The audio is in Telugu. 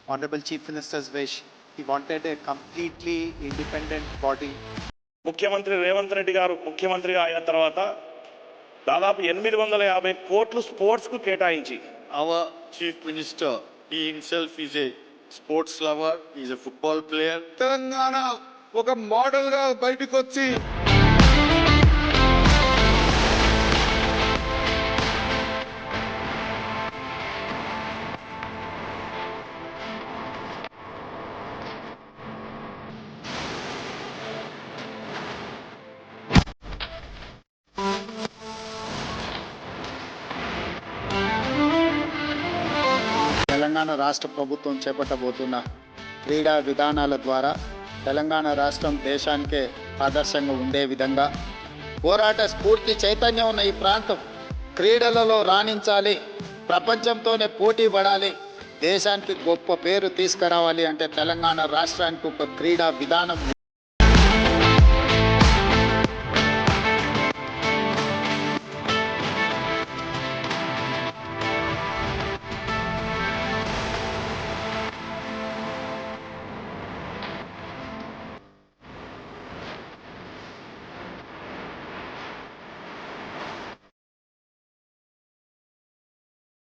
Honorable Chief Minister's wish. He wanted a completely independent body. ముఖ్యమంత్రి రేవంత్ రెడ్డి గారు ముఖ్యమంత్రిగా అయిన తర్వాత దాదాపు 850 కోట్లు స్పోర్ట్స్ కు కేటాయించి Our Chief Minister, he himself is a sports lover, he is a football player. Telangana ఒక మోడల్ గా బయటకు వచ్చి తెలంగాణ రాష్ట్ర ప్రభుత్వం చేపట్టబోతున్న క్రీడా విధానాల ద్వారా తెలంగాణ రాష్ట్రం దేశానికే ఆదర్శంగా ఉండే విధంగా పోరాట స్ఫూర్తి చైతన్యం ఉన్న ఈ ప్రాంతం క్రీడలలో రాణించాలి, ప్రపంచంతోనే పోటీ పడాలి, దేశానికి గొప్ప పేరు తీసుకురావాలి అంటే తెలంగాణ రాష్ట్రానికి ఒక క్రీడా విధానం